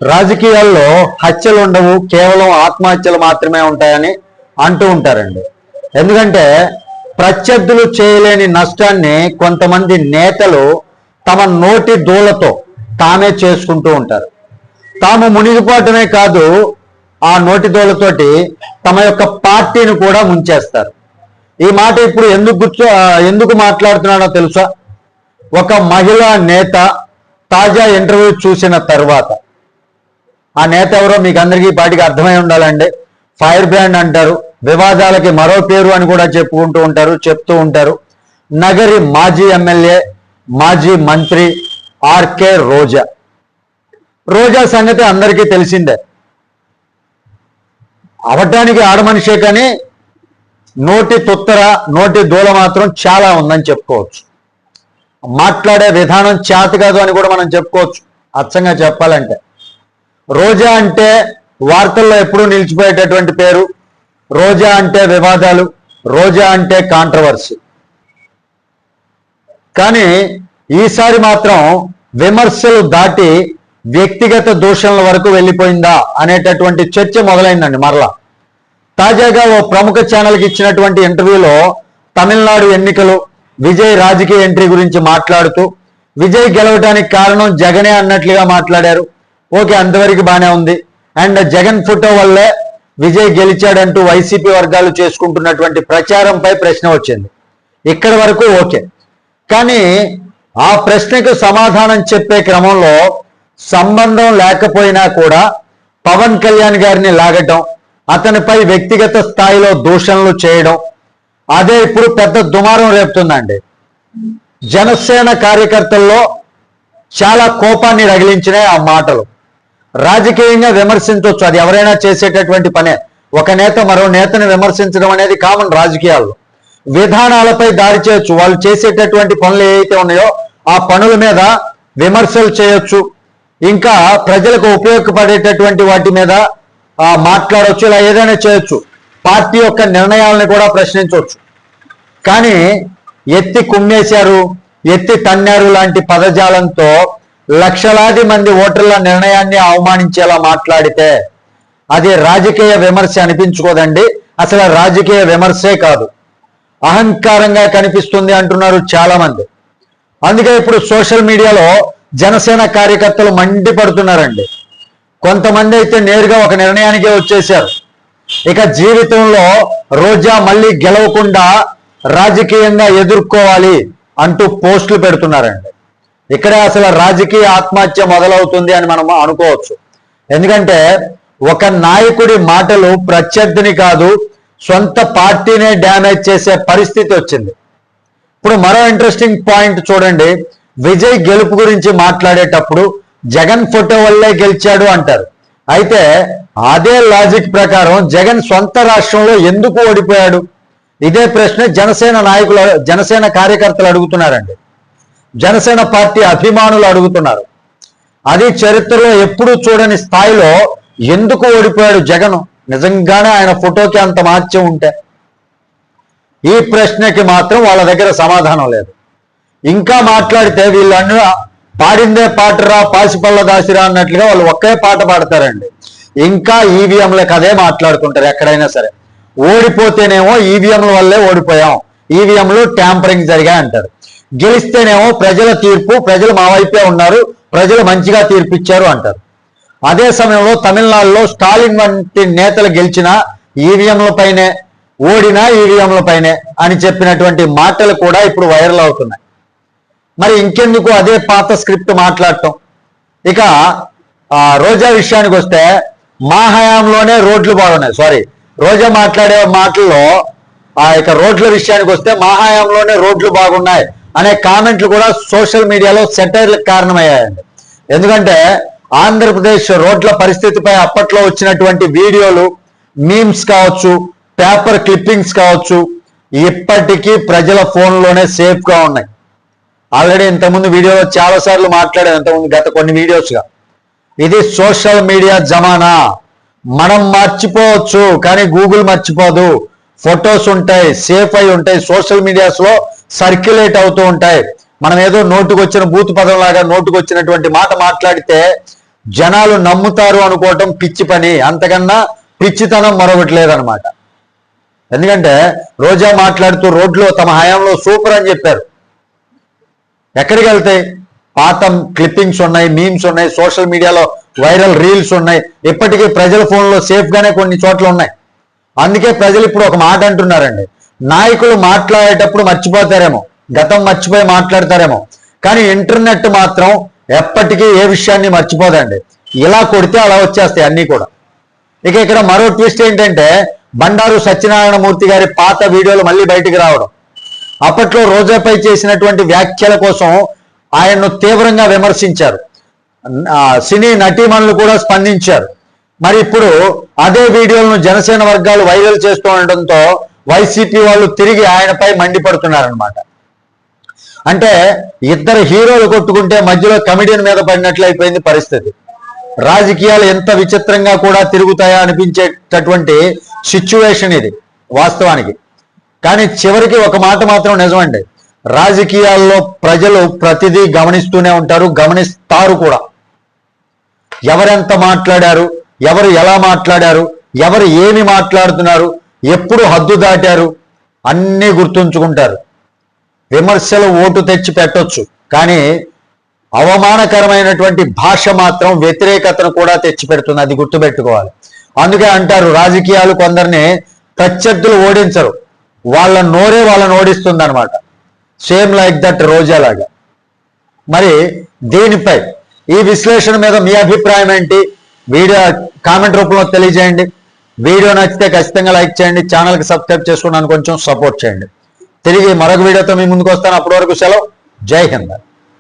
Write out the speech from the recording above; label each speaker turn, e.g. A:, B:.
A: రాజకీయాల్లో హత్యలు ఉండవు, కేవలం ఆత్మహత్యలు మాత్రమే ఉంటాయని అంటూ ఉంటారండి. ఎందుకంటే ప్రత్యర్థులు చేయలేని నష్టాన్ని కొంతమంది నేతలు తమ నోటి దూలతో తామే చేసుకుంటూ ఉంటారు. తాము మునిగిపోవటమే కాదు, ఆ నోటి దూలతోటి తమ యొక్క పార్టీని కూడా ముంచేస్తారు. ఈ మాట ఇప్పుడు ఎందుకు మాట్లాడుతున్నానో తెలుసా? ఒక మహిళా నేత తాజా ఇంటర్వ్యూ చూసిన తర్వాత, ఆ నేత ఎవరో మీకు అందరికీ పాటికి అర్థమై ఉండాలండి. ఫైర్ బ్రాండ్ అంటారు, వివాదాలకి మరో పేరు అని కూడా చెప్తూ ఉంటారు. నగరి మాజీ ఎమ్మెల్యే, మాజీ మంత్రి ఆర్కే రోజా. రోజా సంగతి అందరికీ తెలిసిందే. అవటానికి ఆడమనిషే కానీ నోటి తుత్తర, నోటి దూల మాత్రం చాలా ఉందని చెప్పుకోవచ్చు. మాట్లాడే విధానం చేత కాదు అని కూడా మనం చెప్పుకోవచ్చు. అచ్చంగా చెప్పాలంటే రోజా అంటే వార్తల్లో ఎప్పుడూ నిలిచిపోయేటటువంటి పేరు. రోజా అంటే వివాదాలు, రోజా అంటే కాంట్రవర్సీ. కానీ ఈసారి మాత్రం విమర్శలు దాటి వ్యక్తిగత దూషణల వరకు వెళ్ళిపోయిందా అనేటటువంటి చర్చ మొదలైందండి. మరలా తాజాగా ఓ ప్రముఖ ఛానల్కి ఇచ్చినటువంటి ఇంటర్వ్యూలో తమిళనాడు ఎన్నికలు, విజయ్ రాజకీయ ఎంట్రీ గురించి మాట్లాడుతూ విజయ్ గెలవడానికి కారణం జగనే అన్నట్లుగా మాట్లాడారు. ఓకే, అంతవరకు బాగానే ఉంది. అండ్ జగన్ ఫోటో వల్లే విజయ్ గెలిచాడంటూ వైసీపీ వర్గాలు చేసుకుంటున్నటువంటి ప్రచారంపై ప్రశ్న వచ్చింది. ఇక్కడి వరకు ఓకే. కానీ ఆ ప్రశ్నకు సమాధానం చెప్పే క్రమంలో సంబంధం లేకపోయినా కూడా పవన్ కళ్యాణ్ గారిని లాగటం, అతనిపై వ్యక్తిగత స్థాయిలో దూషణలు చేయడం, అదే ఇప్పుడు పెద్ద దుమారం రేపుతుందండి. జనసేన కార్యకర్తల్లో చాలా కోపాన్ని రగిలించినాయి ఆ మాటలు. రాజకీయంగా విమర్శించవచ్చు, అది ఎవరైనా చేసేటటువంటి పనే. ఒక నేత మరో నేతను విమర్శించడం అనేది కామన్ రాజకీయాల్లో. విధానాలపై దాడి చేయొచ్చు, వాళ్ళు చేసేటటువంటి పనులు ఏవైతే ఉన్నాయో ఆ పనుల మీద విమర్శలు చేయొచ్చు, ఇంకా ప్రజలకు ఉపయోగపడేటటువంటి వాటి మీద మాట్లాడవచ్చు, ఇలా ఏదైనా చేయొచ్చు. పార్టీ యొక్క నిర్ణయాలను కూడా ప్రశ్నించవచ్చు. కానీ ఎత్తి కుమ్మేశారు, ఎత్తి తన్నారు లాంటి పదజాలంతో లక్షలాది మంది ఓటర్ల నిర్ణయాన్ని అవమానించేలా మాట్లాడితే అది రాజకీయ విమర్శ అనిపించుకోదండి. అసలు రాజకీయ విమర్శే కాదు, అహంకారంగా కనిపిస్తుంది అంటున్నారు చాలా మంది. అందుకే ఇప్పుడు సోషల్ మీడియాలో జనసేన కార్యకర్తలు మండిపడుతున్నారండి. కొంతమంది అయితే నేరుగా ఒక నిర్ణయానికే వచ్చేశారు. ఇక జీవితంలో రోజా మళ్ళీ గెలవకుండా రాజకీయంగా ఎదుర్కోవాలి అంటూ పోస్టులు పెడుతున్నారండి. ఇక్కడే అసలు రాజకీయ ఆత్మహత్య మొదలవుతుంది అని మనం అనుకోవచ్చు. ఎందుకంటే ఒక నాయకుడి మాటలు ప్రత్యర్థిని కాదు, సొంత పార్టీనే డ్యామేజ్ చేసే పరిస్థితి వచ్చింది. ఇప్పుడు మరో ఇంట్రెస్టింగ్ పాయింట్ చూడండి. విజయ్ గెలుపు గురించి మాట్లాడేటప్పుడు జగన్ ఫోటో వల్లే గెలిచాడు అంటారు. అయితే అదే లాజిక్ ప్రకారం జగన్ సొంత రాష్ట్రంలో ఎందుకు ఓడిపోయాడు? ఇదే ప్రశ్న జనసేన కార్యకర్తలు అడుగుతున్నారండి. జనసేన పార్టీ అభిమానులు అడుగుతున్నారు. అది చరిత్రలో ఎప్పుడూ చూడని స్థాయిలో ఎందుకు ఓడిపోయాడు జగన్? నిజంగానే ఆయన ఫోటోకి అంత మహత్యం ఉంటే? ఈ ప్రశ్నకి మాత్రం వాళ్ళ దగ్గర సమాధానం లేదు. ఇంకా మాట్లాడితే వీళ్ళన్న పాడిందే పాటరా పాసిపల్ల దాసిరా అన్నట్లుగా వాళ్ళు ఒకే పాట పాడతారండి. ఇంకా ఈవీఎంలకు అదే మాట్లాడుకుంటారు ఎక్కడైనా సరే. ఓడిపోతేనేమో ఈవీఎంల వల్లే ఓడిపోయాం, ఈవీఎంలు ట్యాంపరింగ్ జరిగా అంటారు. గెలిస్తేనేమో ప్రజల తీర్పు, ప్రజలు మా వైపే ఉన్నారు, ప్రజలు మంచిగా తీర్పిచ్చారు అంటారు. అదే సమయంలో తమిళనాడులో స్టాలిన్ వంటి నేతలు గెలిచిన ఈవీఎంలపైనే, ఓడినా ఈవీఎంలపైనే అని చెప్పినటువంటి మాటలు కూడా ఇప్పుడు వైరల్ అవుతున్నాయి. మరి ఇంకెందుకు అదే పాత స్క్రిప్ట్ మాట్లాడటం? ఇక రోజా విషయానికి వస్తే మా హయాంలోనే రోడ్లు బాగున్నాయి. రోజా మాట్లాడే మాటల్లో ఇక రోడ్ల విషయానికి వస్తే మా హయాంలోనే రోడ్లు బాగున్నాయి అనే కామెంట్లు కూడా సోషల్ మీడియాలో సెటైర్లకు కారణమయ్యాయండి. ఎందుకంటే ఆంధ్రప్రదేశ్ రోడ్ల పరిస్థితిపై అప్పట్లో వచ్చినటువంటి వీడియోలు, మీమ్స్ కావచ్చు, పేపర్ క్లిప్పింగ్స్ కావచ్చు, ఇప్పటికీ ప్రజల ఫోన్లోనే సేఫ్గా ఉన్నాయి. ఆల్రెడీ ఇంతకుముందు వీడియోలో చాలాసార్లు మాట్లాడాను, ఇంతకుముందు గత కొన్ని వీడియోస్గా. ఇది సోషల్ మీడియా జమానా. మనం మర్చిపోవచ్చు కానీ గూగుల్ మర్చిపోదు. ఫొటోస్ ఉంటాయి, సేఫ్ అయి ఉంటాయి, సోషల్ మీడియాస్లో సర్క్యులేట్ అవుతూ ఉంటాయి. మనం ఏదో నోటుకొచ్చిన బూత్ పదం లాగా నోటుకొచ్చినటువంటి మాట మాట్లాడితే జనాలు నమ్ముతారు అనుకోవటం పిచ్చి పని, అంతకన్నా పిచ్చితనం మరొకటి లేదనమాట. ఎందుకంటే రోజా మాట్లాడుతూ రోడ్లో తమ హయాంలో సూపర్ అని చెప్పారు. ఎక్కడికి వెళ్తాయి? పాత క్లిప్పింగ్స్ ఉన్నాయి, మీమ్స్ ఉన్నాయి, సోషల్ మీడియాలో వైరల్ రీల్స్ ఉన్నాయి, ఇప్పటికీ ప్రజల ఫోన్లో సేఫ్గానే కొన్ని చోట్ల ఉన్నాయి. అందుకే ప్రజలు ఇప్పుడు ఒక మాట అంటున్నారండి, నాయకులు మాట్లాడేటప్పుడు మర్చిపోతారేమో, గతం మర్చిపోయి మాట్లాడతారేమో, కానీ ఇంటర్నెట్ మాత్రం ఎప్పటికీ ఏ విషయాన్ని మర్చిపోదండి. ఇలా కొడితే అలా వచ్చేస్తాయి అన్నీ కూడా. ఇక ఇక్కడ మరో ట్విస్ట్ ఏంటంటే బండారు సత్యనారాయణమూర్తి గారి పాత వీడియోలు మళ్ళీ బయటికి రావడం. అప్పట్లో రోజాపై చేసినటువంటి వ్యాఖ్యల కోసం ఆయన్ను తీవ్రంగా విమర్శించారు, సినీ నటీమణులు కూడా స్పందించారు. మరి ఇప్పుడు అదే వీడియోలను జనసేన వర్గాలు వైరల్ చేస్తూ ఉండడంతో వైసీపీ వాళ్ళు తిరిగి ఆయనపై మండిపడుతున్నారనమాట. అంటే ఇద్దరు హీరోలు కొట్టుకుంటే మధ్యలో కమెడియన్ మీద పడినట్లు అయిపోయింది పరిస్థితి. రాజకీయాలు ఎంత విచిత్రంగా కూడా తిరుగుతాయా అనిపించేటటువంటి సిచ్యువేషన్ ఇది వాస్తవానికి. కానీ చివరికి ఒక మాట మాత్రం నిజమండి, రాజకీయాల్లో ప్రజలు ప్రతిదీ గమనిస్తూనే ఉంటారు, గమనిస్తారు కూడా. ఎవరెంత మాట్లాడారు, ఎవరు ఎలా మాట్లాడారు, ఎవరు ఏమి మాట్లాడుతున్నారు, ఎప్పుడు హద్దు దాటారు అన్నీ గుర్తుంచుకుంటారు. విమర్శలు ఓటు తెచ్చి పెట్టొచ్చు, కానీ అవమానకరమైనటువంటి భాష మాత్రం వ్యతిరేకతను కూడా తెచ్చి పెడుతుంది, అది గుర్తుపెట్టుకోవాలి. అందుకే అంటారు రాజకీయాలు కొందరిని ప్రత్యర్థులు ఓడించరు, వాళ్ళ నోరే వాళ్ళని ఓడిస్తుంది అనమాట. సేమ్ లైక్ దట్ రోజాలాగా. మరి దీనిపై ఈ విశ్లేషణ మీద మీ అభిప్రాయం ఏంటి? వీడియో కామెంట్ రూపంలో తెలియజేయండి. వీడియో నచ్చితే ఖచ్చితంగా లైక్ చేయండి, ఛానల్కి సబ్స్క్రైబ్ చేసుకున్నాను కొంచెం సపోర్ట్ చేయండి. తిరిగి మరొక వీడియోతో మీ ముందుకు వస్తాను. అప్పటి వరకు సెలవు. జై హింద్.